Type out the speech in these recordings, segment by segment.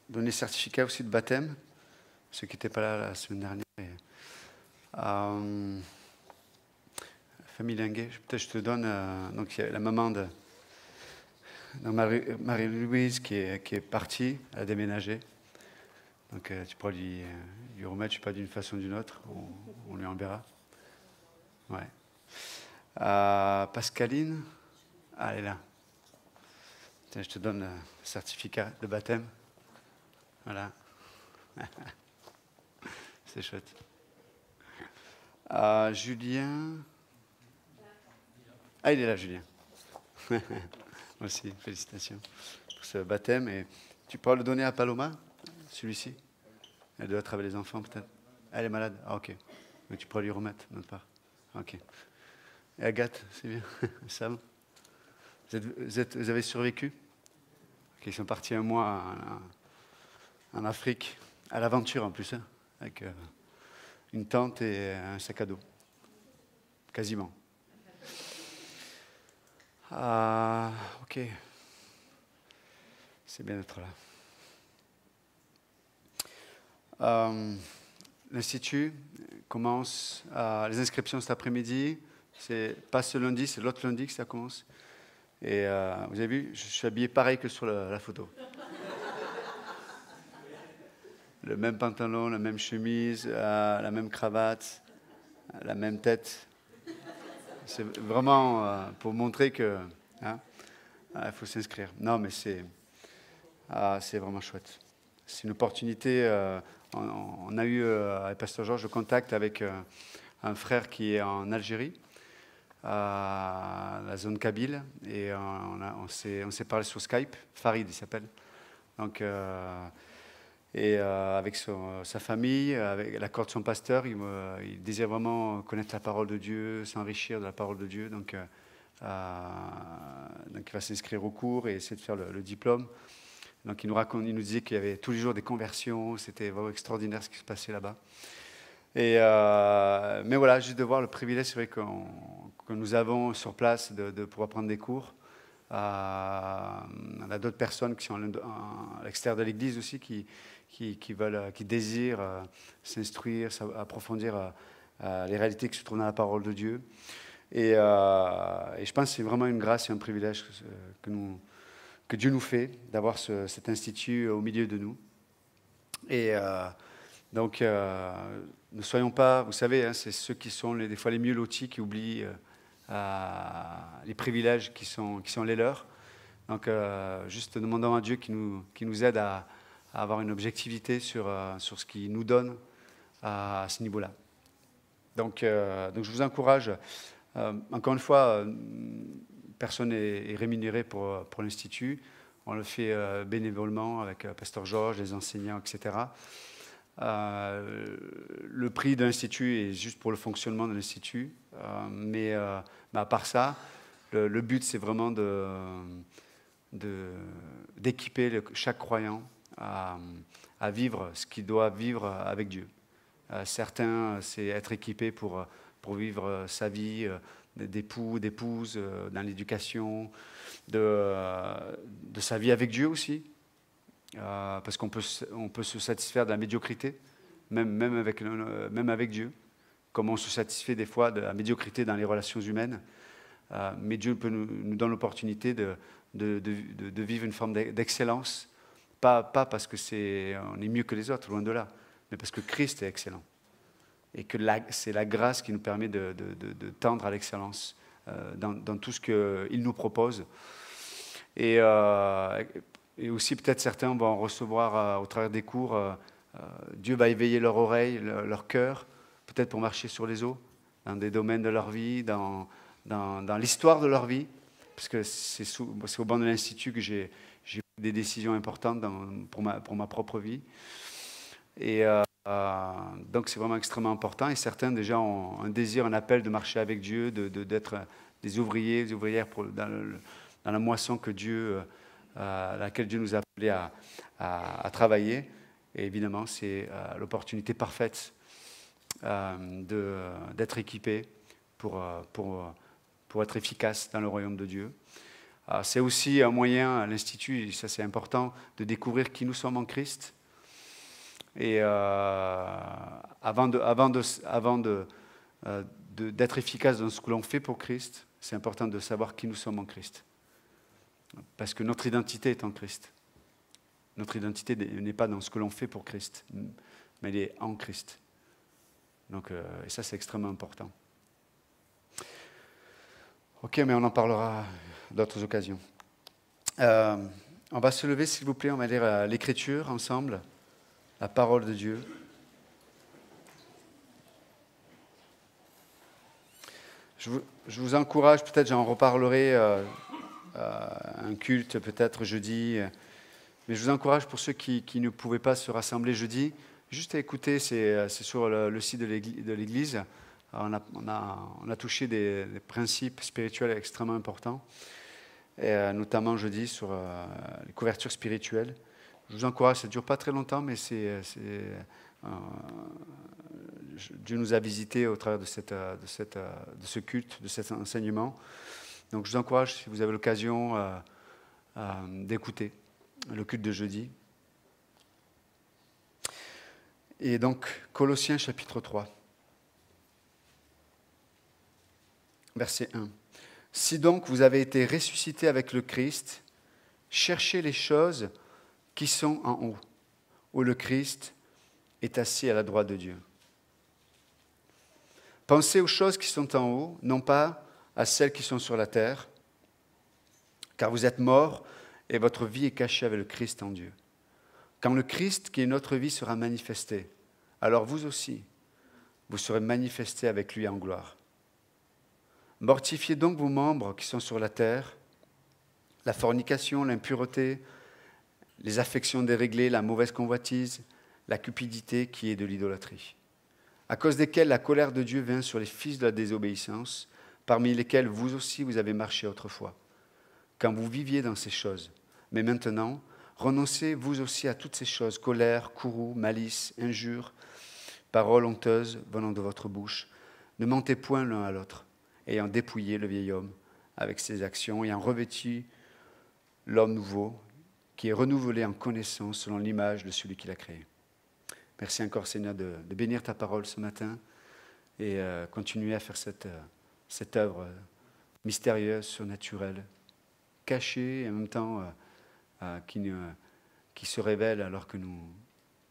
donner certificat aussi de baptême, ceux qui n'étaient pas là la semaine dernière. Famille Linguet, peut-être je te donne, donc il y a la maman de Marie-Louise qui est partie, elle a déménagé. Donc tu pourras lui remettre, je ne sais pas, d'une façon ou d'une autre, on lui enverra. Ouais. Pascaline, elle est là. Tiens, je te donne le certificat de baptême. Voilà. C'est chouette. Julien. Ah, il est là, Julien. Aussi, félicitations pour ce baptême. Et tu pourras le donner à Paloma, celui-ci. Elle doit travailler les enfants, peut-être. Elle est malade. Ah, ok. Mais tu pourras lui remettre, de notre part. Ok. Et Agathe, c'est bien. Sam, vous avez survécu? Ok, ils sont partis un mois en Afrique, à l'aventure en plus, hein, avec une tente et un sac à dos. Quasiment. Ok. C'est bien d'être là. L'Institut commence, les inscriptions cet après-midi. C'est pas ce lundi, c'est l'autre lundi que ça commence. Et vous avez vu, je suis habillé pareil que sur la photo. Le même pantalon, la même chemise, la même cravate, la même tête. C'est vraiment pour montrer que il faut s'inscrire. Non, mais c'est vraiment chouette. C'est une opportunité. On a eu avec Pasteur Georges le contact avec un frère qui est en Algérie, à la zone Kabyle, et on s'est parlé sur Skype. Farid, il s'appelle. Donc, avec sa famille, avec l'accord de son pasteur, il désire vraiment connaître la parole de Dieu, s'enrichir de la parole de Dieu. Donc il va s'inscrire au cours et essayer de faire le diplôme. Donc il nous disait qu'il y avait tous les jours des conversions, c'était vraiment extraordinaire ce qui se passait là-bas. Mais voilà, juste de voir le privilège, c'est vrai que nous avons sur place de pouvoir prendre des cours. On a d'autres personnes qui sont à l'extérieur de l'Église aussi, qui désirent s'instruire, approfondir les réalités qui se trouvent dans la parole de Dieu. Et je pense que c'est vraiment une grâce et un privilège que Dieu nous fait d'avoir cet institut au milieu de nous. Et donc, ne soyons pas, vous savez, hein, c'est ceux qui sont des fois les mieux lotis qui oublient les privilèges qui sont les leurs. Donc, juste demandons à Dieu qui nous aide à avoir une objectivité sur ce qu'il nous donne à ce niveau-là. Donc, je vous encourage, encore une fois, personne n'est rémunéré pour l'Institut. On le fait bénévolement avec Pasteur Georges, les enseignants, etc. Le prix de l'Institut est juste pour le fonctionnement de l'Institut. Mais à part ça, le but, c'est vraiment d'équiper chaque croyant à vivre ce qu'il doit vivre avec Dieu. Certains, c'est être équipé pour vivre sa vie d'époux, d'épouse, dans l'éducation, de sa vie avec Dieu aussi. Parce qu'on peut se satisfaire de la médiocrité, même avec Dieu, comme on se satisfait des fois de la médiocrité dans les relations humaines. Mais Dieu nous donne l'opportunité de vivre une forme d'excellence, pas parce que on est mieux que les autres, loin de là, mais parce que Christ est excellent. Et que c'est la grâce qui nous permet de tendre à l'excellence dans tout ce qu'il nous propose. Et aussi, peut-être certains vont recevoir au travers des cours, Dieu va éveiller leur oreille, leur cœur, peut-être pour marcher sur les eaux, dans des domaines de leur vie, dans l'histoire de leur vie, parce que c'est au banc de l'Institut que j'ai pris des décisions importantes pour ma propre vie. Et donc c'est vraiment extrêmement important. Et certains déjà ont un désir, un appel de marcher avec Dieu, d'être des ouvriers, des ouvrières dans la moisson à laquelle Dieu nous a appelés à travailler. Et évidemment, c'est l'opportunité parfaite d'être équipé pour être efficace dans le royaume de Dieu. C'est aussi un moyen à l'Institut, ça c'est important, de découvrir qui nous sommes en Christ. Et d'être efficace dans ce que l'on fait pour Christ, c'est important de savoir qui nous sommes en Christ. Parce que notre identité est en Christ. Notre identité n'est pas dans ce que l'on fait pour Christ, mais elle est en Christ. Donc, et ça, c'est extrêmement important. Ok, mais on en parlera d'autres occasions. On va se lever, s'il vous plaît, on va lire l'Écriture ensemble, la parole de Dieu. Je vous encourage, peut-être j'en reparlerai un culte, peut-être jeudi, mais je vous encourage pour ceux qui ne pouvaient pas se rassembler jeudi, juste à écouter, c'est sur le site de l'Église. On a touché des principes spirituels extrêmement importants, et notamment jeudi sur les couvertures spirituelles. Je vous encourage, ça ne dure pas très longtemps, mais Dieu nous a visités au travers de ce culte, de cet enseignement. Donc je vous encourage, si vous avez l'occasion, d'écouter le culte de jeudi. Et donc, Colossiens chapitre 3, verset 1. « Si donc vous avez été ressuscités avec le Christ, cherchez les choses qui sont en haut, où le Christ est assis à la droite de Dieu. Pensez aux choses qui sont en haut, non pas à celles qui sont sur la terre, car vous êtes morts et votre vie est cachée avec le Christ en Dieu. Quand le Christ, qui est notre vie, sera manifesté, alors vous aussi, vous serez manifestés avec lui en gloire. Mortifiez donc vos membres qui sont sur la terre, la fornication, l'impureté, les affections déréglées, la mauvaise convoitise, la cupidité qui est de l'idolâtrie, à cause desquelles la colère de Dieu vint sur les fils de la désobéissance, parmi lesquels vous aussi vous avez marché autrefois, quand vous viviez dans ces choses. Mais maintenant, renoncez vous aussi à toutes ces choses, colère, courroux, malice, injures, paroles honteuses venant de votre bouche. Ne mentez point l'un à l'autre, ayant dépouillé le vieil homme avec ses actions, ayant revêtu l'homme nouveau, qui est renouvelé en connaissance selon l'image de celui qui l'a créé. Merci encore, Seigneur, de bénir ta parole ce matin et continuer à faire cette œuvre mystérieuse, surnaturelle, cachée et en même temps qui se révèle alors que nous,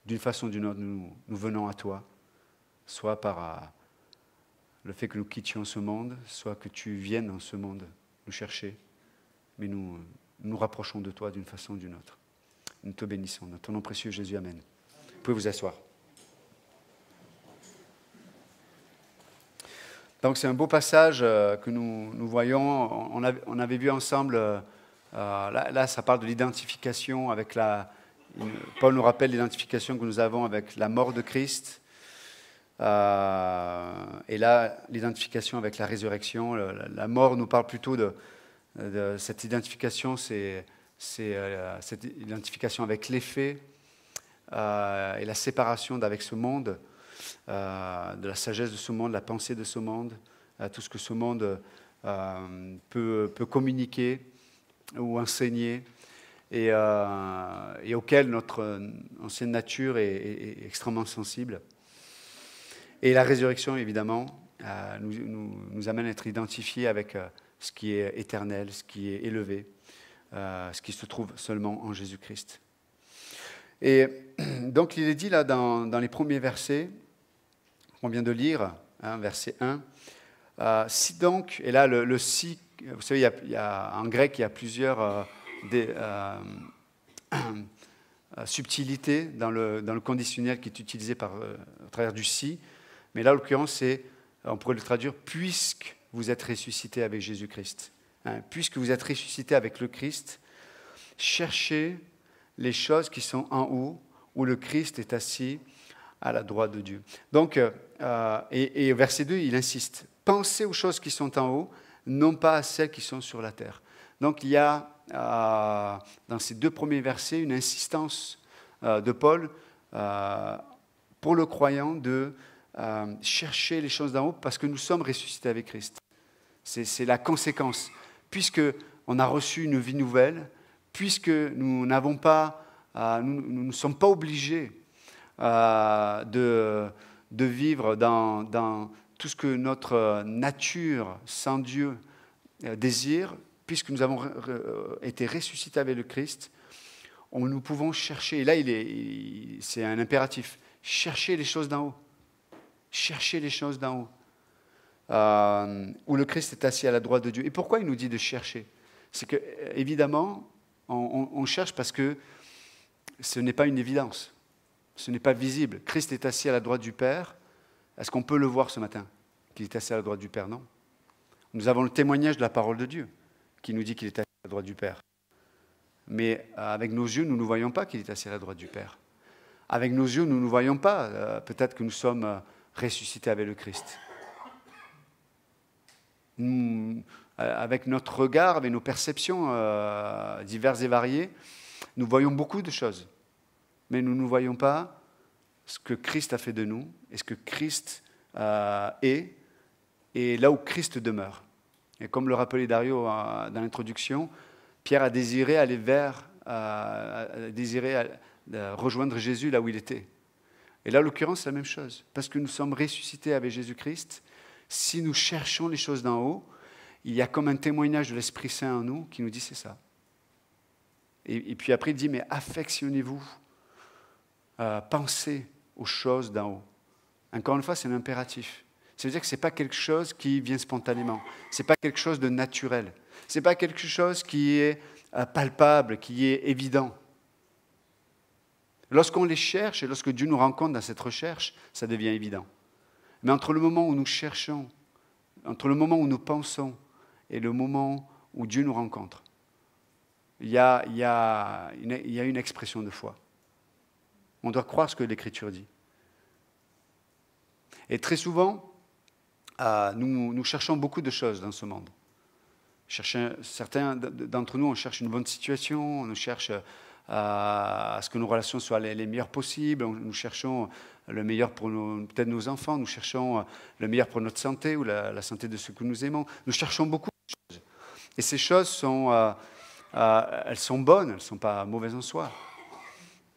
d'une façon ou d'une autre, nous venons à toi, soit par le fait que nous quittions ce monde, soit que tu viennes dans ce monde nous chercher, mais nous nous rapprochons de toi d'une façon ou d'une autre. Nous te bénissons. Dans ton nom précieux, Jésus, amen. Vous pouvez vous asseoir. Donc c'est un beau passage que nous voyons. On avait vu ensemble, là ça parle de l'identification avec Paul nous rappelle l'identification que nous avons avec la mort de Christ. Et là, l'identification avec la résurrection. La mort nous parle plutôt de cette identification, c'est cette identification avec les faits et la séparation d'avec ce monde, de la sagesse de ce monde, la pensée de ce monde, tout ce que ce monde peut communiquer ou enseigner et auquel notre ancienne nature est extrêmement sensible. Et la résurrection, évidemment, nous amène à être identifiés avec ce qui est éternel, ce qui est élevé, ce qui se trouve seulement en Jésus-Christ. Et donc, il est dit là dans les premiers versets qu'on vient de lire, verset 1, si donc, et là le si, vous savez, en grec, il y a plusieurs subtilités dans le conditionnel qui est utilisé au travers du si, mais là, en l'occurrence, on pourrait le traduire « puisque vous êtes ressuscité avec Jésus-Christ ». Puisque vous êtes ressuscité avec le Christ, cherchez les choses qui sont en haut, où le Christ est assis à la droite de Dieu. Donc, et au verset 2, il insiste. Pensez aux choses qui sont en haut, non pas à celles qui sont sur la terre. Donc, il y a dans ces deux premiers versets une insistance de Paul pour le croyant de chercher les choses d'en haut parce que nous sommes ressuscités avec Christ. C'est la conséquence. Puisque on a reçu une vie nouvelle, puisque nous n'avons pas, nous ne sommes pas obligés de vivre dans tout ce que notre nature sans Dieu désire, puisque nous avons été ressuscités avec le Christ, nous pouvons chercher, et là c'est un impératif, chercher les choses d'en haut. Chercher les choses d'en haut. Où le Christ est assis à la droite de Dieu. Et pourquoi il nous dit de chercher? C'est que, évidemment, on cherche parce que ce n'est pas une évidence. Ce n'est pas visible. Christ est assis à la droite du Père. Est-ce qu'on peut le voir ce matin, qu'il est assis à la droite du Père? Non. Nous avons le témoignage de la parole de Dieu qui nous dit qu'il est assis à la droite du Père. Mais avec nos yeux, nous ne voyons pas qu'il est assis à la droite du Père. Avec nos yeux, nous ne voyons pas. Peut-être que nous sommes ressuscités avec le Christ. Avec notre regard, avec nos perceptions diverses et variées, nous voyons beaucoup de choses. Mais nous ne voyons pas ce que Christ a fait de nous et ce que Christ est et là où Christ demeure. Et comme le rappelait Dario dans l'introduction, Pierre a désiré aller rejoindre Jésus là où il était. Et là, en l'occurrence, c'est la même chose. Parce que nous sommes ressuscités avec Jésus-Christ, si nous cherchons les choses d'en haut, il y a comme un témoignage de l'Esprit Saint en nous qui nous dit c'est ça. Et puis après, il dit, mais affectionnez-vous, pensez aux choses d'en haut. Encore une fois, c'est un impératif. Ça veut dire que ce n'est pas quelque chose qui vient spontanément. Ce n'est pas quelque chose de naturel. Ce n'est pas quelque chose qui est palpable, qui est évident. Lorsqu'on les cherche et lorsque Dieu nous rencontre dans cette recherche, ça devient évident. Mais entre le moment où nous cherchons, entre le moment où nous pensons et le moment où Dieu nous rencontre, il y a une expression de foi. On doit croire ce que l'Écriture dit. Et très souvent, nous cherchons beaucoup de choses dans ce monde. Certains d'entre nous, on cherche une bonne situation, on cherche à ce que nos relations soient les meilleures possibles, nous cherchons le meilleur pour peut-être nos enfants, nous cherchons le meilleur pour notre santé ou la santé de ceux que nous aimons. Nous cherchons beaucoup de choses. Et ces choses, elles sont bonnes, elles ne sont pas mauvaises en soi.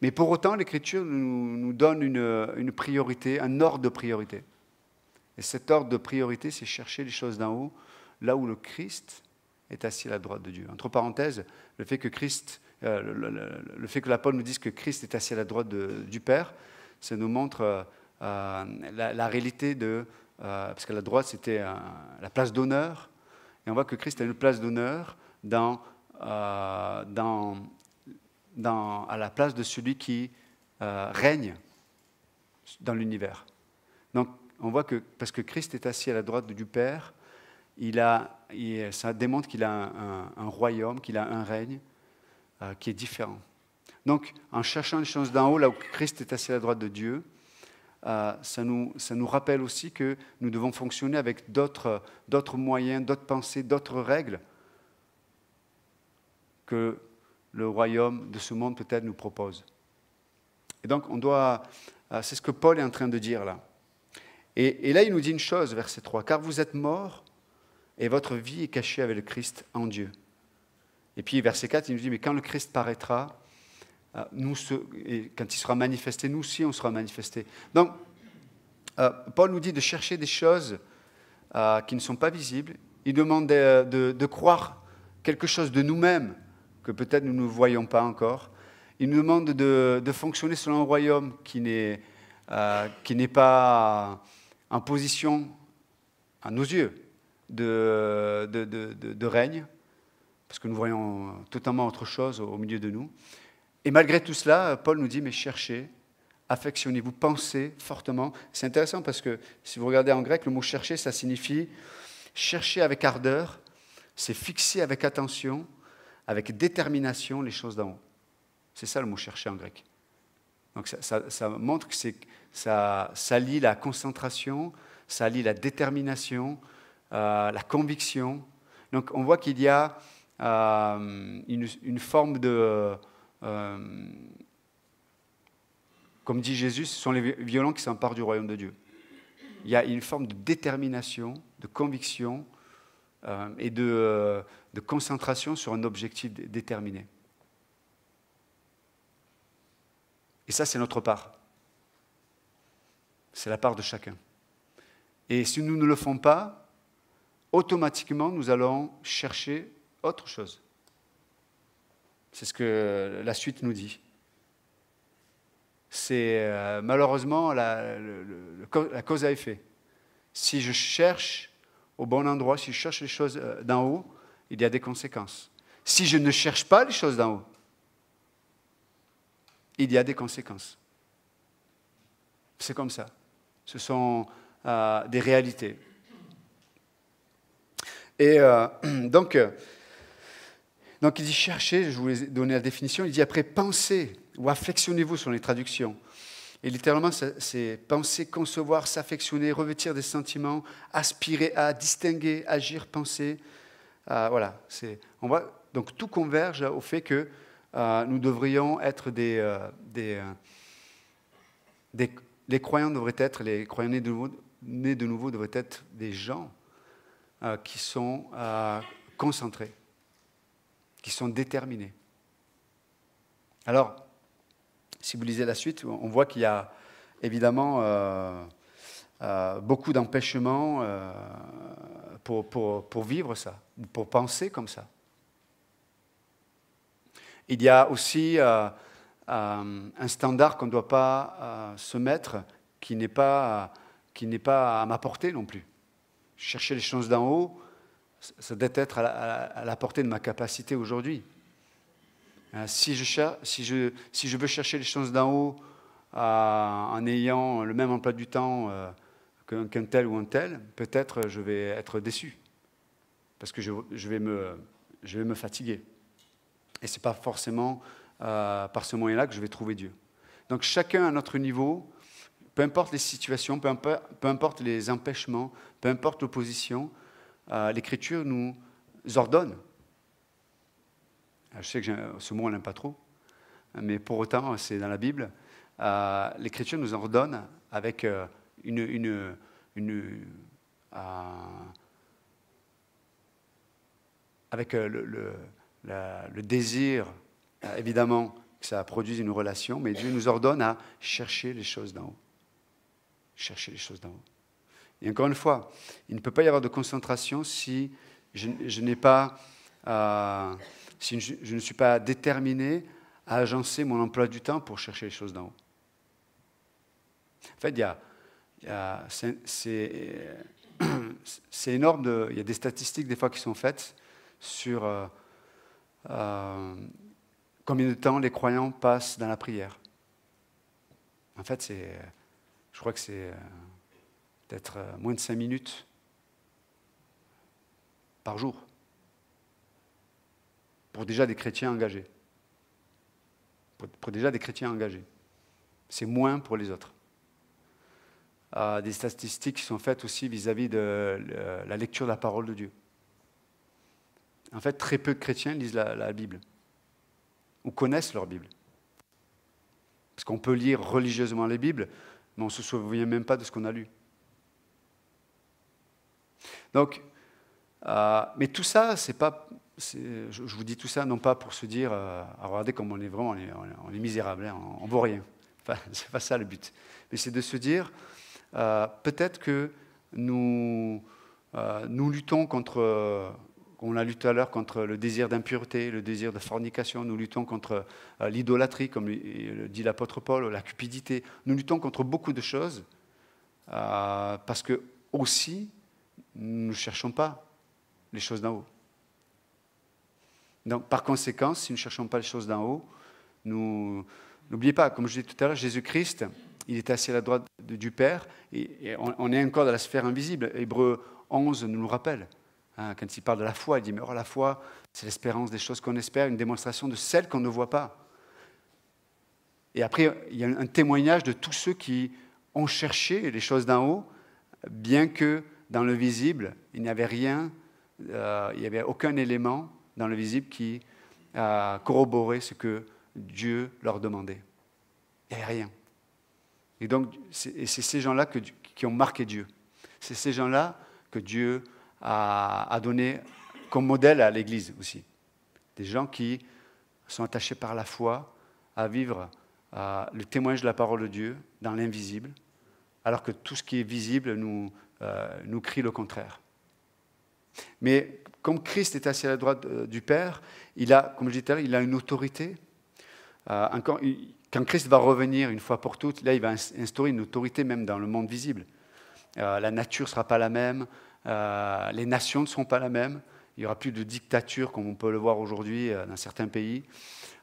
Mais pour autant, l'Écriture nous donne une priorité, un ordre de priorité. Et cet ordre de priorité, c'est chercher les choses d'en haut, là où le Christ est assis à la droite de Dieu. Entre parenthèses, le fait que l'apôtre nous dise que Christ est assis à la droite du Père, ça nous montre la réalité parce que la droite, c'était la place d'honneur, et on voit que Christ a une place d'honneur à la place de celui qui règne dans l'univers. Donc, on voit que, parce que Christ est assis à la droite du Père, ça démontre qu'il a un royaume, qu'il a un règne qui est différent. Donc, en cherchant les choses d'en haut, là où Christ est assis à la droite de Dieu, ça nous rappelle aussi que nous devons fonctionner avec d'autres moyens, d'autres pensées, d'autres règles que le royaume de ce monde peut-être nous propose. Et donc, c'est ce que Paul est en train de dire là. Et là, il nous dit une chose, verset 3, « Car vous êtes morts, et votre vie est cachée avec le Christ en Dieu. » Et puis, verset 4, il nous dit, « Mais quand le Christ paraîtra, quand il sera manifesté, nous aussi, on sera manifestés. » Donc, Paul nous dit de chercher des choses qui ne sont pas visibles. Il demande de croire quelque chose de nous-mêmes que peut-être nous ne voyons pas encore. Il nous demande de fonctionner selon un royaume qui n'est pas en position, à nos yeux, de règne, parce que nous voyons totalement autre chose au milieu de nous. Et malgré tout cela, Paul nous dit, mais cherchez, affectionnez-vous, pensez fortement. C'est intéressant parce que si vous regardez en grec, le mot chercher, ça signifie chercher avec ardeur, c'est fixer avec attention, avec détermination les choses d'en haut. C'est ça le mot chercher en grec. Donc ça montre que ça lie la concentration, ça lie la détermination, la conviction. Donc on voit qu'il y a une forme de... comme dit Jésus, ce sont les violents qui s'emparent du royaume de Dieu. Il y a une forme de détermination, de conviction et de de concentration sur un objectif déterminé. Et ça, c'est notre part. C'est la part de chacun. Et si nous ne le faisons pas, automatiquement, nous allons chercher autre chose. C'est ce que la suite nous dit. C'est malheureusement la cause à effet. Si je cherche au bon endroit, si je cherche les choses d'en haut, il y a des conséquences. Si je ne cherche pas les choses d'en haut, il y a des conséquences. C'est comme ça. Ce sont des réalités. Et donc, il dit chercher, je vous ai donné la définition, il dit après penser ou affectionnez-vous sur les traductions. Et littéralement, c'est penser, concevoir, s'affectionner, revêtir des sentiments, aspirer à, distinguer, agir, penser. Voilà, on voit, donc tout converge au fait que nous devrions être les croyants devraient être, les croyants nés de nouveau devraient être des gens qui sont concentrés, qui sont déterminés. Alors, si vous lisez la suite, on voit qu'il y a évidemment beaucoup d'empêchements pour vivre ça, pour penser comme ça. Il y a aussi un standard qu'on ne doit pas se mettre qui n'est pas à ma portée non plus. Chercher les choses d'en haut, ça doit être à la portée de ma capacité aujourd'hui. Si je veux chercher les choses d'en haut en ayant le même emploi du temps qu'un tel ou un tel, peut-être je vais être déçu. Parce que je vais me fatiguer. Et ce n'est pas forcément par ce moyen-là que je vais trouver Dieu. Donc chacun à notre niveau, peu importe les situations, peu importe les empêchements, peu importe l'opposition, l'Écriture nous ordonne. Je sais que ce mot, on n'aime pas trop, mais pour autant, c'est dans la Bible. L'Écriture nous ordonne avec avec le désir, évidemment, que ça produise une relation, mais Dieu nous ordonne à chercher les choses d'en haut. Chercher les choses d'en haut. Et encore une fois, il ne peut pas y avoir de concentration si je n'ai pas... si je ne suis pas déterminé à agencer mon emploi du temps pour chercher les choses d'en haut. En fait, c'est énorme. Il y a des statistiques des fois qui sont faites sur combien de temps les croyants passent dans la prière. En fait, je crois que c'est peut-être moins de 5 minutes par jour. Pour déjà des chrétiens engagés. Pour déjà des chrétiens engagés. C'est moins pour les autres. Des statistiques qui sont faites aussi vis-à-vis de la lecture de la parole de Dieu. En fait, très peu de chrétiens lisent la Bible. Ou connaissent leur Bible. Parce qu'on peut lire religieusement les Bibles, mais on ne se souvient même pas de ce qu'on a lu. Donc, mais tout ça, c'est pas... Je vous dis tout ça, non pas pour se dire, regardez comme on est vraiment, on est misérable, hein, on ne vaut rien. Enfin, c'est pas ça le but. Mais c'est de se dire, peut-être que nous luttons contre, on l'a lu tout à l'heure, contre le désir d'impureté, le désir de fornication, nous luttons contre l'idolâtrie, comme le dit l'apôtre Paul, la cupidité. Nous luttons contre beaucoup de choses, parce que aussi, nous ne cherchons pas les choses d'en haut. Donc, par conséquent, si nous ne cherchons pas les choses d'en haut, n'oubliez pas, comme je disais tout à l'heure, Jésus-Christ, il est assis à la droite du Père, et on est encore dans la sphère invisible. Hébreux 11 nous le rappelle. Hein, quand il parle de la foi, il dit, mais or, la foi, c'est l'espérance des choses qu'on espère, une démonstration de celles qu'on ne voit pas. Et après, il y a un témoignage de tous ceux qui ont cherché les choses d'en haut, bien que dans le visible, il n'y avait rien, il n'y avait aucun élément dans le visible qui corroborait ce que Dieu leur demandait. Il n'y avait rien. Et donc, c'est ces gens-là qui ont marqué Dieu. C'est ces gens-là que Dieu a donné comme modèle à l'Église aussi. Des gens qui sont attachés par la foi à vivre le témoignage de la parole de Dieu dans l'invisible, alors que tout ce qui est visible nous crie le contraire. Mais comme Christ est assis à la droite du Père, il a, comme je disais tout à l'heure, il a une autorité. Quand Christ va revenir une fois pour toutes, là, il va instaurer une autorité même dans le monde visible. La nature ne sera pas la même, les nations ne seront pas la même, il n'y aura plus de dictature comme on peut le voir aujourd'hui dans certains pays.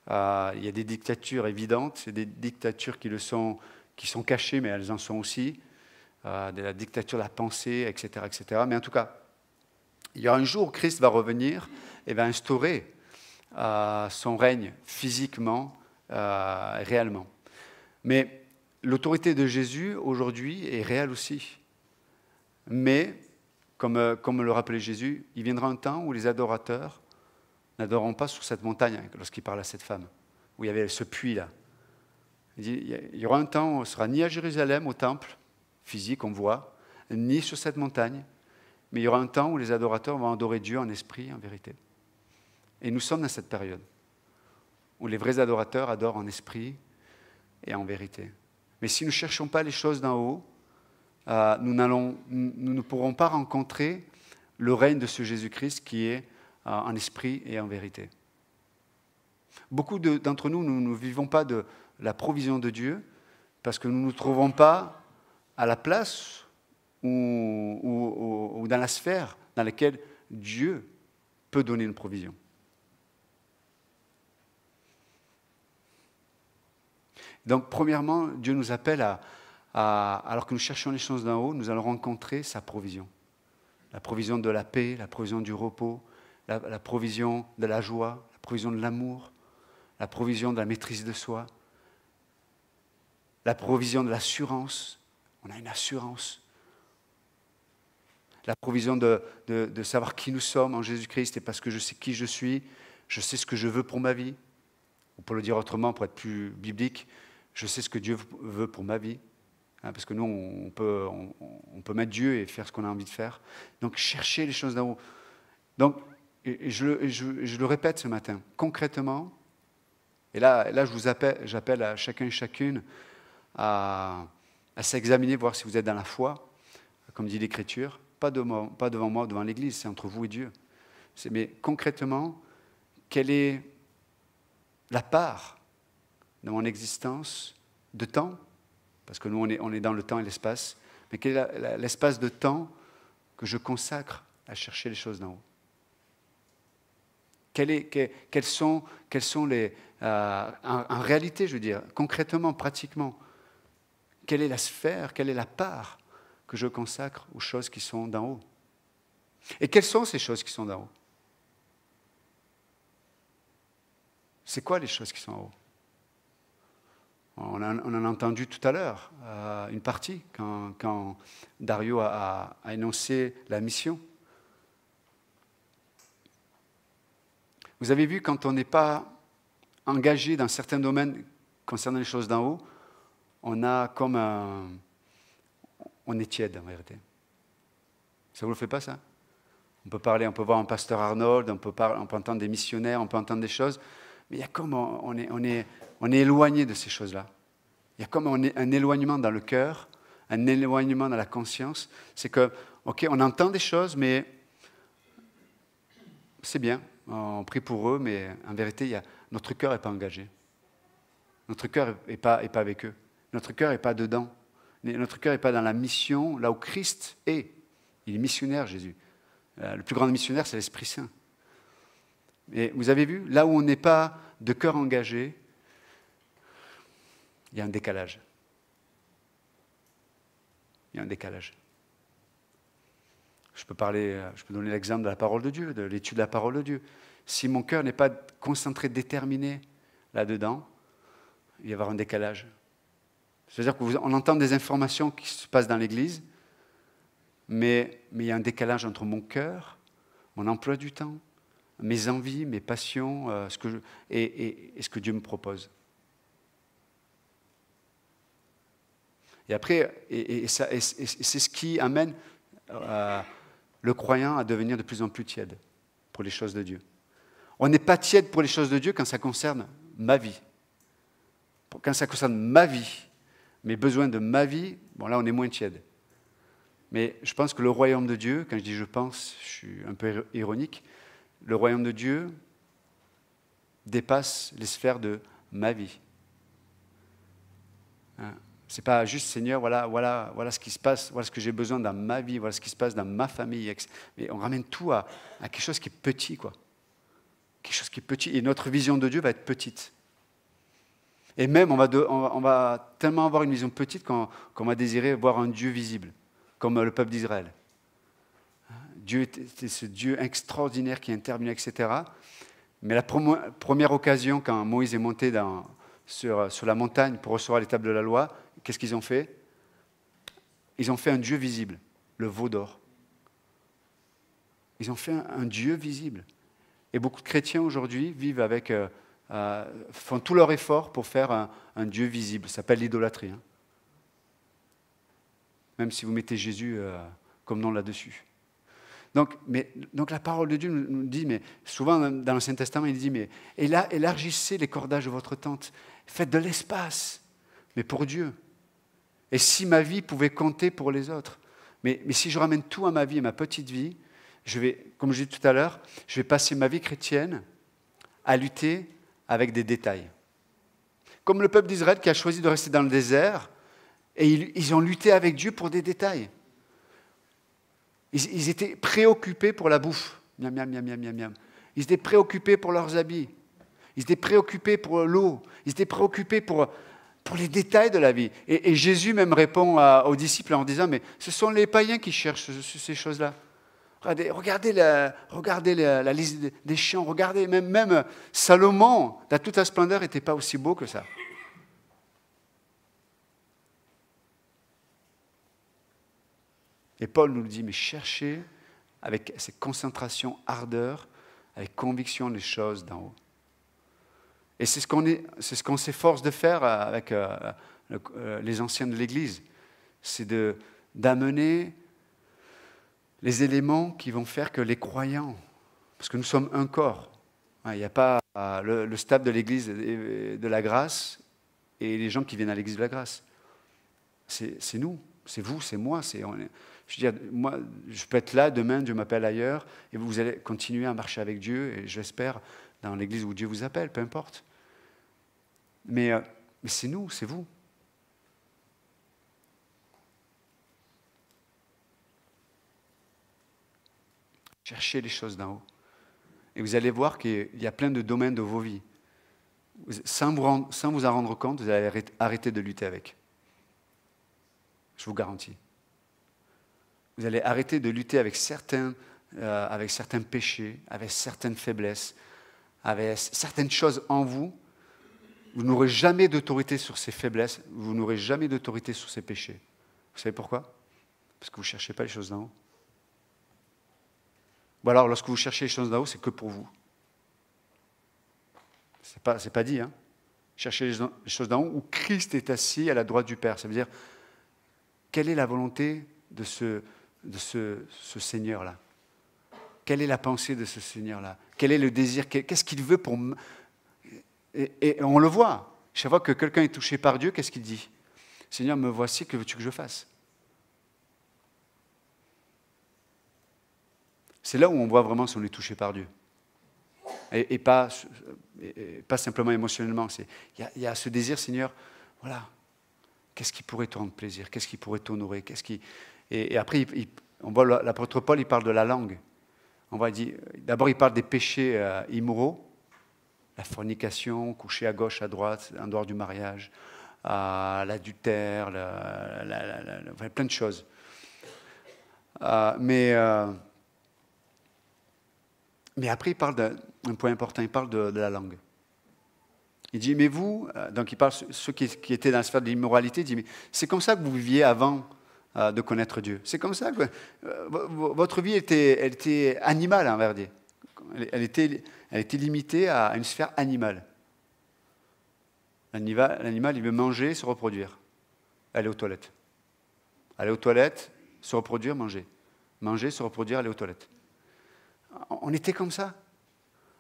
Il y a des dictatures évidentes, c'est des dictatures qui sont cachées, mais elles en sont aussi. De la dictature de la pensée, etc., etc. Mais en tout cas, il y aura un jour où Christ va revenir et va instaurer son règne physiquement, réellement. Mais l'autorité de Jésus, aujourd'hui, est réelle aussi. Mais, comme le rappelait Jésus, il viendra un temps où les adorateurs n'adoreront pas sur cette montagne, lorsqu'il parle à cette femme, où il y avait ce puits-là. Il dit, il y aura un temps où on ne sera ni à Jérusalem, au temple, physique, on voit, ni sur cette montagne, mais il y aura un temps où les adorateurs vont adorer Dieu en esprit, en vérité. Et nous sommes dans cette période où les vrais adorateurs adorent en esprit et en vérité. Mais si nous ne cherchons pas les choses d'en haut, nous ne pourrons pas rencontrer le règne de ce Jésus-Christ qui est en esprit et en vérité. Beaucoup d'entre nous, nous ne vivons pas de la provision de Dieu parce que nous ne nous trouvons pas à la place ou dans la sphère dans laquelle Dieu peut donner une provision. Donc, premièrement, Dieu nous appelle alors que nous cherchons les choses d'en haut, nous allons rencontrer sa provision. La provision de la paix, la provision du repos, la provision de la joie, la provision de l'amour, la provision de la maîtrise de soi, la provision de l'assurance. On a une assurance. La provision de savoir qui nous sommes en Jésus-Christ, et parce que je sais qui je suis, je sais ce que je veux pour ma vie. Ou pour le dire autrement, pour être plus biblique, je sais ce que Dieu veut pour ma vie. Parce que nous, on peut mettre Dieu et faire ce qu'on a envie de faire. Donc, chercher les choses d'en haut. Donc, je le répète ce matin, concrètement, et là j'appelle à chacun et chacune à s'examiner, voir si vous êtes dans la foi, comme dit l'Écriture, pas devant moi, devant l'Église, c'est entre vous et Dieu. Mais concrètement, quelle est la part dans mon existence de temps, parce que nous on est dans le temps et l'espace, mais quel est l'espace de temps que je consacre à chercher les choses d'en haut? Quelles sont les... en réalité, je veux dire, concrètement, pratiquement, quelle est la sphère, quelle est la part que je consacre aux choses qui sont d'en haut? Et quelles sont ces choses qui sont d'en haut? C'est quoi les choses qui sont en haut? On en a entendu tout à l'heure, une partie, quand Dario a énoncé la mission. Vous avez vu, quand on n'est pas engagé dans certains domaines concernant les choses d'en haut, on est tiède en vérité. Ça ne vous le fait pas, ça? On peut voir un pasteur Arnold, on peut entendre des missionnaires, on peut entendre des choses, mais il y a comme on est éloigné de ces choses-là. Il y a comme un éloignement dans le cœur, un éloignement dans la conscience. C'est que, ok, on entend des choses, mais c'est bien, on prie pour eux, mais en vérité, notre cœur n'est pas engagé. Notre cœur n'est pas avec eux. Notre cœur n'est pas dedans. Notre cœur n'est pas dans la mission, là où Christ est. Il est missionnaire, Jésus. Le plus grand missionnaire, c'est l'Esprit Saint. Et vous avez vu, là où on n'est pas de cœur engagé, il y a un décalage. Il y a un décalage. Je peux donner l'exemple de la parole de Dieu, de l'étude de la parole de Dieu. Si mon cœur n'est pas concentré, déterminé là-dedans, il va y avoir un décalage. C'est-à-dire qu'on entend des informations qui se passent dans l'Église, mais il y a un décalage entre mon cœur, mon emploi du temps, mes envies, mes passions, et ce que Dieu me propose. Et après, c'est ce qui amène le croyant à devenir de plus en plus tiède. pour les choses de Dieu. On n'est pas tiède pour les choses de Dieu quand ça concerne ma vie. Quand ça concerne ma vie, mes besoins de ma vie, bon là on est moins tiède. Mais je pense que le royaume de Dieu, quand je dis je pense, je suis un peu ironique, le royaume de Dieu dépasse les sphères de ma vie. Hein? C'est pas juste Seigneur, voilà ce qui se passe, voilà ce que j'ai besoin dans ma vie, voilà ce qui se passe dans ma famille. Mais on ramène tout à quelque chose qui est petit, quoi. Quelque chose qui est petit. Et notre vision de Dieu va être petite. Et même, on va tellement avoir une vision petite qu'on va désirer voir un Dieu visible, comme le peuple d'Israël. Dieu était ce Dieu extraordinaire qui intervenait, etc. Mais la première occasion, quand Moïse est monté sur la montagne pour recevoir les tables de la loi, qu'est-ce qu'ils ont fait? Ils ont fait un Dieu visible, le veau d'or. Ils ont fait un Dieu visible. Et beaucoup de chrétiens aujourd'hui vivent avec, font tout leur effort pour faire un Dieu visible. Ça s'appelle l'idolâtrie. Hein. Même si vous mettez Jésus comme nom là-dessus. Donc la parole de Dieu nous dit, mais souvent dans l'Ancien Testament, il dit, mais élargissez les cordages de votre tente, faites de l'espace, mais pour Dieu. Et si ma vie pouvait compter pour les autres, mais si je ramène tout à ma vie, à ma petite vie, je vais, comme je disais tout à l'heure, je vais passer ma vie chrétienne à lutter avec des détails. Comme le peuple d'Israël qui a choisi de rester dans le désert, et ils ont lutté avec Dieu pour des détails. Ils étaient préoccupés pour la bouffe. Miam, miam, miam, miam, miam, miam. Ils étaient préoccupés pour leurs habits. Ils étaient préoccupés pour l'eau. Ils étaient préoccupés pour les détails de la vie. Et Jésus même répond aux disciples en disant, mais ce sont les païens qui cherchent ces choses-là. Regardez la liste des chants. Regardez, même Salomon, dans toute sa splendeur, n'était pas aussi beau que ça. Et Paul nous le dit, mais cherchez avec cette concentration, ardeur, avec conviction les choses d'en haut. Et c'est ce qu'on s'efforce de faire avec les anciens de l'Église. C'est d'amener les éléments qui vont faire que les croyants, parce que nous sommes un corps, il n'y a pas le stade de l'Église de la grâce et les gens qui viennent à l'Église de la grâce. C'est nous, c'est vous, c'est moi, je veux dire, moi, je peux être là, demain, Dieu m'appelle ailleurs, et vous allez continuer à marcher avec Dieu, et j'espère, dans l'église où Dieu vous appelle, peu importe. Mais c'est nous, c'est vous. Cherchez les choses d'en haut. Et vous allez voir qu'il y a plein de domaines de vos vies. Sans vous en rendre compte, vous allez arrêter de lutter avec. Je vous garantis. Vous allez arrêter de lutter avec certains péchés, avec certaines faiblesses, avec certaines choses en vous. Vous n'aurez jamais d'autorité sur ces faiblesses, vous n'aurez jamais d'autorité sur ces péchés. Vous savez pourquoi? Parce que vous ne cherchez pas les choses d'en haut. Ou alors, lorsque vous cherchez les choses d'en haut, c'est que pour vous. C'est pas dit, hein. Cherchez les choses d'en haut où Christ est assis à la droite du Père. Ça veut dire, quelle est la volonté de ce Seigneur-là? Quelle est la pensée de ce Seigneur-là? Quel est le désir? Qu'est-ce qu'il veut pour... Et on le voit. Chaque fois que quelqu'un est touché par Dieu, qu'est-ce qu'il dit? Seigneur, me voici, que veux-tu que je fasse? C'est là où on voit vraiment si on est touché par Dieu. Et pas simplement émotionnellement. Il y a ce désir, Seigneur, voilà. Qu'est-ce qui pourrait te rendre plaisir? Qu'est-ce qui pourrait t'honorer? Et après, on voit l'apôtre Paul, il parle de la langue. D'abord, il parle des péchés immoraux, la fornication, coucher à gauche, à droite, en dehors du mariage, l'adultère, plein de choses. Mais après, il parle d'un point important, il parle de la langue. Il dit, mais vous, donc il parle ceux qui étaient dans la sphère de l'immoralité, il dit, mais c'est comme ça que vous viviez avant de connaître Dieu. C'est comme ça que votre vie elle était animale, on va dire. Elle était limitée à une sphère animale. L'animal, il veut manger, se reproduire. Aller aux toilettes. Aller aux toilettes, se reproduire, manger. Manger, se reproduire, aller aux toilettes. On était comme ça.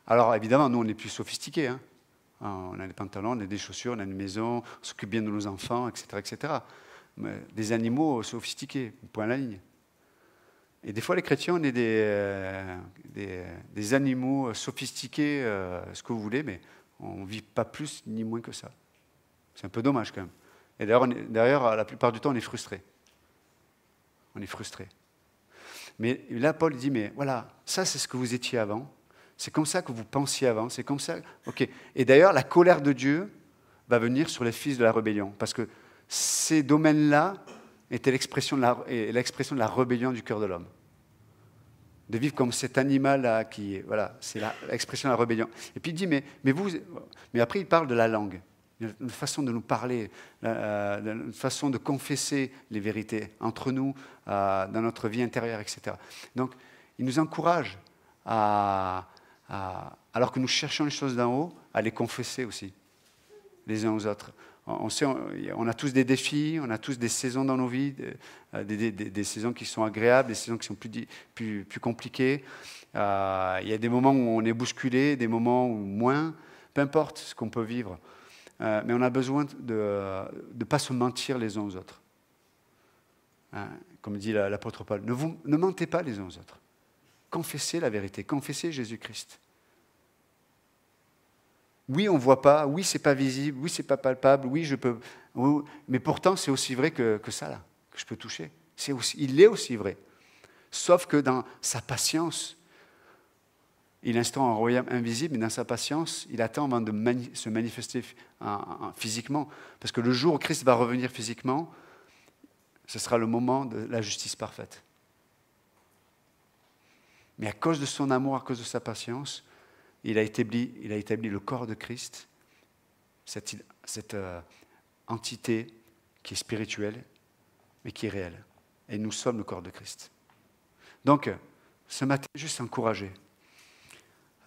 Alors évidemment, nous, on est plus sophistiqués. Hein. On a des pantalons, on a des chaussures, on a une maison, on s'occupe bien de nos enfants, etc. etc. Mais des animaux sophistiqués, point à la ligne. Et des fois, les chrétiens, on est des animaux sophistiqués, ce que vous voulez, mais on ne vit pas plus ni moins que ça. C'est un peu dommage quand même. Et d'ailleurs, la plupart du temps, on est frustré. On est frustré. Mais là, Paul dit, mais voilà, ça c'est ce que vous étiez avant. C'est comme ça que vous pensiez avant. C'est comme ça. Ok. Et d'ailleurs, la colère de Dieu va venir sur les fils de la rébellion. Parce que ces domaines-là étaient l'expression de la rébellion du cœur de l'homme. De vivre comme cet animal-là qui, voilà, c'est l'expression de la rébellion. Et puis il dit, mais après il parle de la langue. Une façon de nous parler, une façon de confesser les vérités entre nous, dans notre vie intérieure, etc. Donc, il nous encourage, alors que nous cherchons les choses d'en haut, à les confesser aussi, les uns aux autres. On a tous des défis, on a tous des saisons dans nos vies, des saisons qui sont agréables, des saisons qui sont plus compliquées. Il y a des moments où on est bousculé, des moments où moins, peu importe ce qu'on peut vivre. Mais on a besoin de ne pas se mentir les uns aux autres. Hein, comme dit l'apôtre Paul, ne mentez pas les uns aux autres. Confessez la vérité, confessez Jésus-Christ. Oui, on ne voit pas, oui, ce n'est pas visible, oui, ce n'est pas palpable, oui, je peux... Oui, mais pourtant, c'est aussi vrai que ça, là, que je peux toucher. Il est aussi vrai. Sauf que dans sa patience, il instaure un royaume invisible, mais dans sa patience, il attend avant de se manifester physiquement. Parce que le jour où Christ va revenir physiquement, ce sera le moment de la justice parfaite. Mais à cause de son amour, à cause de sa patience, il a établi le corps de Christ, cette entité qui est spirituelle, mais qui est réelle. Et nous sommes le corps de Christ. Donc, ce matin, juste encourager.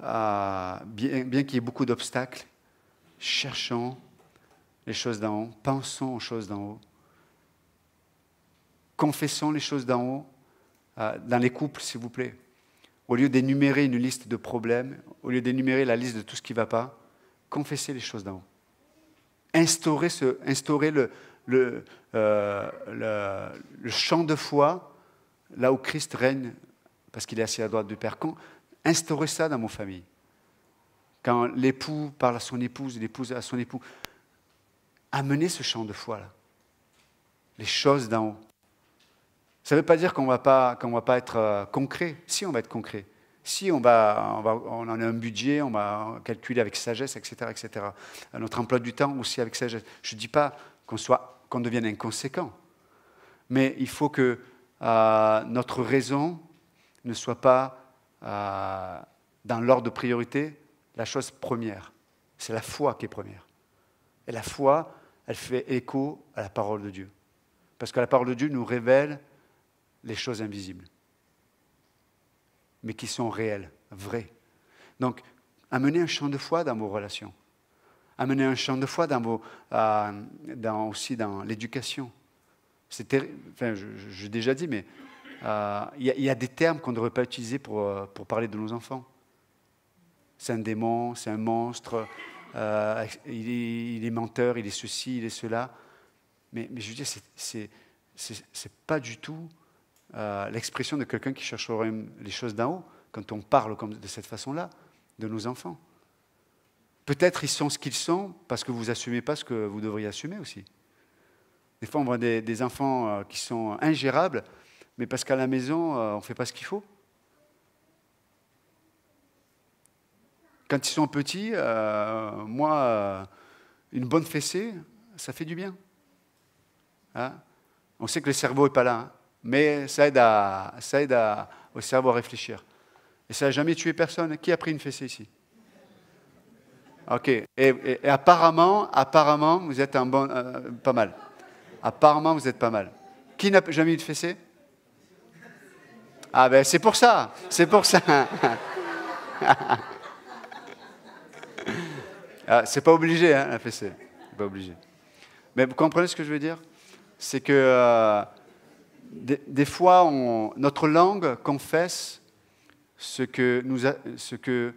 Bien qu'il y ait beaucoup d'obstacles, cherchons les choses d'en haut, pensons aux choses d'en haut, confessons les choses d'en haut, dans les couples, s'il vous plaît. Au lieu d'énumérer une liste de problèmes, au lieu d'énumérer la liste de tout ce qui ne va pas, confessez les choses d'en haut. Instaurez le champ de foi, là où Christ règne, parce qu'il est assis à droite du Père. Instaurez ça dans vos familles. Quand l'époux parle à son épouse, l'épouse à son époux, amenez ce champ de foi-là. Les choses d'en haut. Ça ne veut pas dire qu'on ne va pas être concret. Si, on va être concret. Si, on en a un budget, on va calculer avec sagesse, etc., etc. Notre emploi du temps aussi avec sagesse. Je ne dis pas qu'on devienne inconséquent. Mais il faut que notre raison ne soit pas dans l'ordre de priorité la chose première. C'est la foi qui est première. Et la foi, elle fait écho à la parole de Dieu. Parce que la parole de Dieu nous révèle les choses invisibles, mais qui sont réelles, vraies. Donc, amenez un champ de foi dans vos relations. Amenez un champ de foi aussi dans l'éducation. J'ai déjà dit, mais il y a des termes qu'on ne devrait pas utiliser pour parler de nos enfants. C'est un démon, c'est un monstre, il est menteur, il est ceci, il est cela. Mais je veux dire, c'est pas du tout l'expression de quelqu'un qui chercherait les choses d'en haut, quand on parle de cette façon-là, de nos enfants. Peut-être ils sont ce qu'ils sont parce que vous n'assumez pas ce que vous devriez assumer aussi. Des fois, on voit des enfants qui sont ingérables, mais parce qu'à la maison, on ne fait pas ce qu'il faut. Quand ils sont petits, une bonne fessée, ça fait du bien. Hein? On sait que le cerveau n'est pas là, hein, mais ça aide au cerveau à réfléchir. Et ça n'a jamais tué personne. Qui a pris une fessée ici? Ok. Et apparemment, vous êtes pas mal. Apparemment, vous êtes pas mal. Qui n'a jamais eu de fessée? Ah ben c'est pour ça. C'est pour ça. C'est pas obligé, hein, la fessée. C'est pas obligé. Mais vous comprenez ce que je veux dire? C'est que des fois, notre langue confesse ce que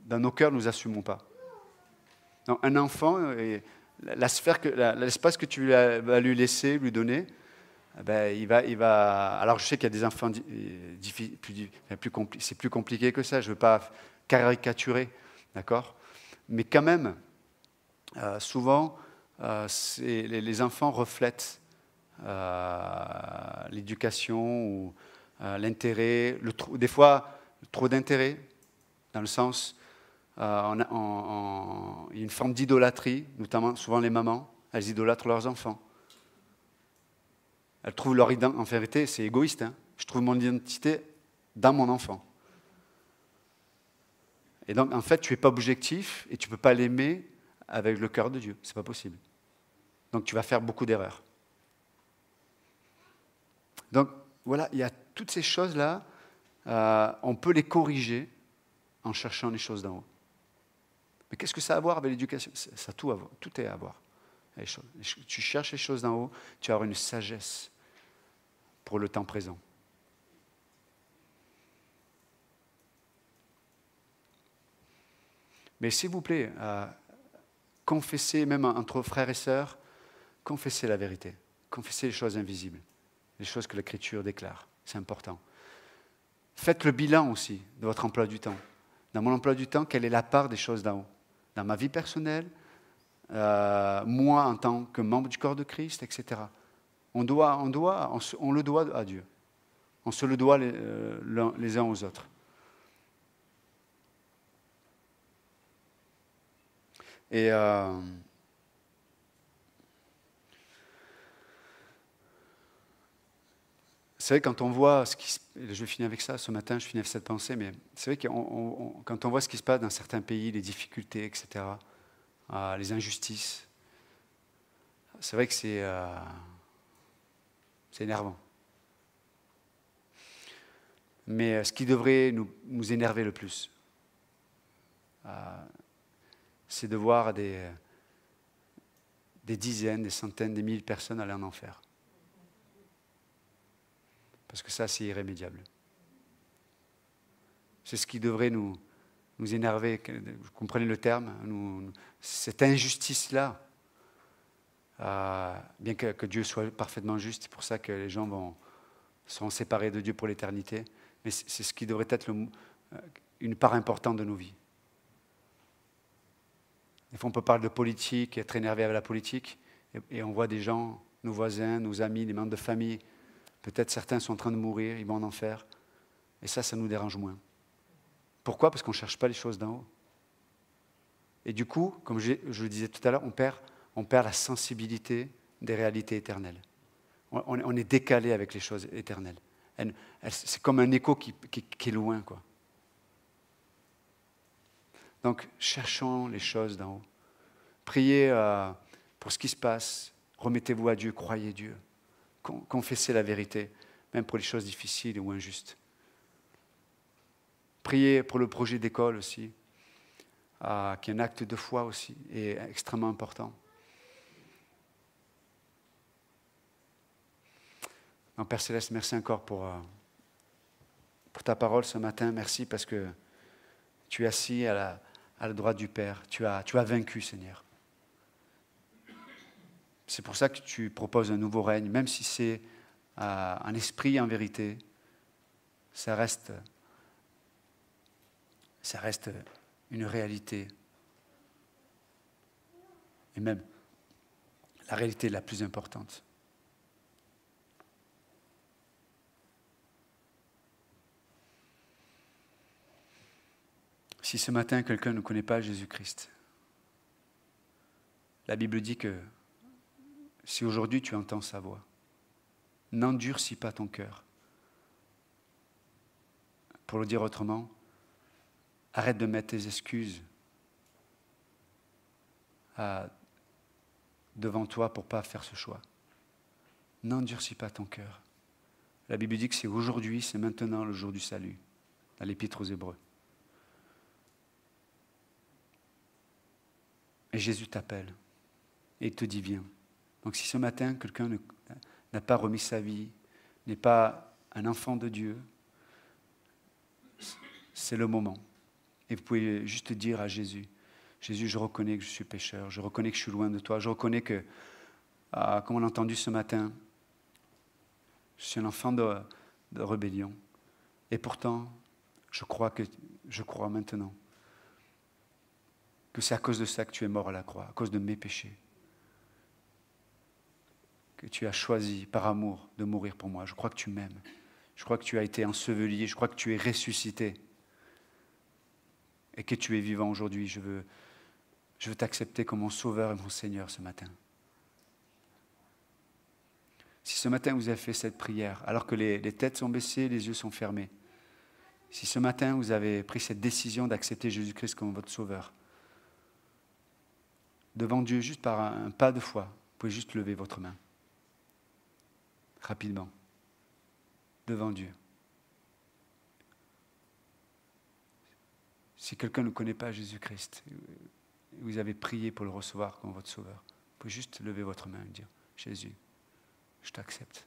dans nos cœurs, nous n'assumons pas. Donc, un enfant, l'espace que tu vas lui laisser, lui donner, ben, il va. Alors, je sais qu'il y a des enfants c'est plus compliqué que ça. Je ne veux pas caricaturer, d'accord? Mais quand même, souvent, les enfants reflètent l'éducation ou l'intérêt, des fois trop d'intérêt, dans le sens, il y a une forme d'idolâtrie, notamment souvent les mamans, elles idolâtrent leurs enfants. Elles trouvent leur identité, en vérité c'est égoïste, hein. Je trouve mon identité dans mon enfant. Et donc en fait tu n'es pas objectif et tu ne peux pas l'aimer avec le cœur de Dieu, ce n'est pas possible. Donc tu vas faire beaucoup d'erreurs. Donc voilà, il y a toutes ces choses-là, on peut les corriger en cherchant les choses d'en haut. Mais qu'est-ce que ça a à voir avec l'éducation? Ça a tout à voir, tout est à voir. Tu cherches les choses d'en haut, tu vas avoir une sagesse pour le temps présent. Mais s'il vous plaît, confessez, même entre frères et sœurs, confessez la vérité. Confessez les choses invisibles, les choses que l'Écriture déclare. C'est important. Faites le bilan aussi de votre emploi du temps. Dans mon emploi du temps, quelle est la part des choses d'en haut? Dans ma vie personnelle, moi en tant que membre du corps de Christ, etc. On le doit à Dieu. On se le doit les uns aux autres. Et c'est vrai, quand on voit je finis avec ça, ce matin, je finis avec cette pensée, mais c'est vrai que quand on voit ce qui se passe dans certains pays, les difficultés, etc., les injustices, c'est vrai que c'est énervant. Mais ce qui devrait nous énerver le plus, c'est de voir des dizaines, des centaines, des milliers de personnes aller en enfer. Parce que ça, c'est irrémédiable. C'est ce qui devrait nous énerver. Vous comprenez le terme? Cette injustice-là, bien que Dieu soit parfaitement juste, c'est pour ça que les gens seront séparés de Dieu pour l'éternité, mais c'est ce qui devrait être une part importante de nos vies. Des fois, on peut parler de politique, être énervé avec la politique, et on voit des gens, nos voisins, nos amis, les membres de famille, peut-être certains sont en train de mourir, ils vont en enfer, et ça nous dérange moins. Pourquoi? Parce qu'on ne cherche pas les choses d'en haut. Et du coup, comme je le disais tout à l'heure, on perd la sensibilité des réalités éternelles. On est décalé avec les choses éternelles. C'est comme un écho qui est loin, quoi. Donc, cherchons les choses d'en haut. Priez pour ce qui se passe. Remettez-vous à Dieu, croyez Dieu. Confessez la vérité, même pour les choses difficiles ou injustes. Priez pour le projet d'école aussi, qui est un acte de foi aussi, et extrêmement important. Donc, Père Céleste, merci encore pour ta parole ce matin. Merci parce que tu es assis à la droite du Père. Tu as vaincu, Seigneur. C'est pour ça que tu proposes un nouveau règne, même si c'est un esprit en vérité, ça reste une réalité. Et même la réalité la plus importante. Si ce matin quelqu'un ne connaît pas Jésus-Christ, la Bible dit que si aujourd'hui tu entends sa voix, n'endurcis pas ton cœur. Pour le dire autrement, arrête de mettre tes excuses devant toi pour ne pas faire ce choix. N'endurcis pas ton cœur. La Bible dit que c'est aujourd'hui, c'est maintenant le jour du salut, dans l'Épître aux Hébreux. Et Jésus t'appelle et il te dit viens. Donc si ce matin quelqu'un n'a pas remis sa vie, n'est pas un enfant de Dieu, c'est le moment. Et vous pouvez juste dire à Jésus, Jésus, je reconnais que je suis pécheur, je reconnais que je suis loin de toi, je reconnais que, comme on l'a entendu ce matin, je suis un enfant de rébellion. Et pourtant, je crois maintenant que c'est à cause de ça que tu es mort à la croix, à cause de mes péchés. Que tu as choisi par amour de mourir pour moi. Je crois que tu m'aimes. Je crois que tu as été enseveli. Je crois que tu es ressuscité. Et que tu es vivant aujourd'hui. Je veux t'accepter comme mon Sauveur et mon Seigneur ce matin. Si ce matin vous avez fait cette prière, alors que les têtes sont baissées, les yeux sont fermés, si ce matin vous avez pris cette décision d'accepter Jésus-Christ comme votre Sauveur, devant Dieu, juste par un pas de foi, vous pouvez juste lever votre main. Rapidement. Devant Dieu. Si quelqu'un ne connaît pas Jésus-Christ, vous avez prié pour le recevoir comme votre Sauveur, vous pouvez juste lever votre main et dire, Jésus, je t'accepte.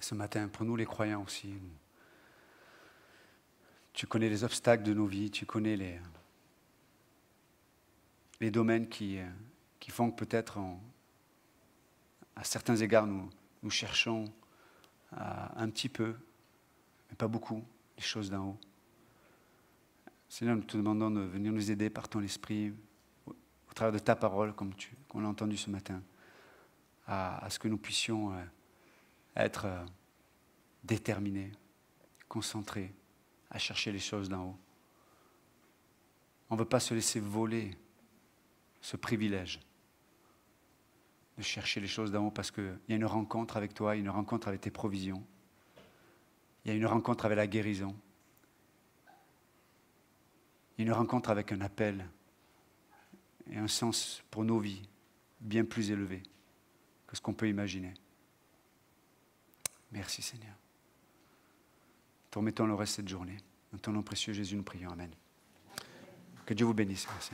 Ce matin, pour nous les croyants aussi, tu connais les obstacles de nos vies, tu connais les domaines qui font que peut-être, à certains égards, nous cherchons un petit peu, mais pas beaucoup, les choses d'en haut. Seigneur, nous te demandons de venir nous aider par ton esprit, au travers de ta parole, comme on l'a entendu ce matin, à ce que nous puissions être déterminés, concentrés, à chercher les choses d'en haut. On ne veut pas se laisser voler ce privilège de chercher les choses d'en haut parce qu'il y a une rencontre avec toi, il y a une rencontre avec tes provisions, il y a une rencontre avec la guérison, il y a une rencontre avec un appel et un sens pour nos vies bien plus élevé que ce qu'on peut imaginer. Merci Seigneur. Te remettons le reste de cette journée. Dans ton nom précieux Jésus, nous prions. Amen. Que Dieu vous bénisse. Merci.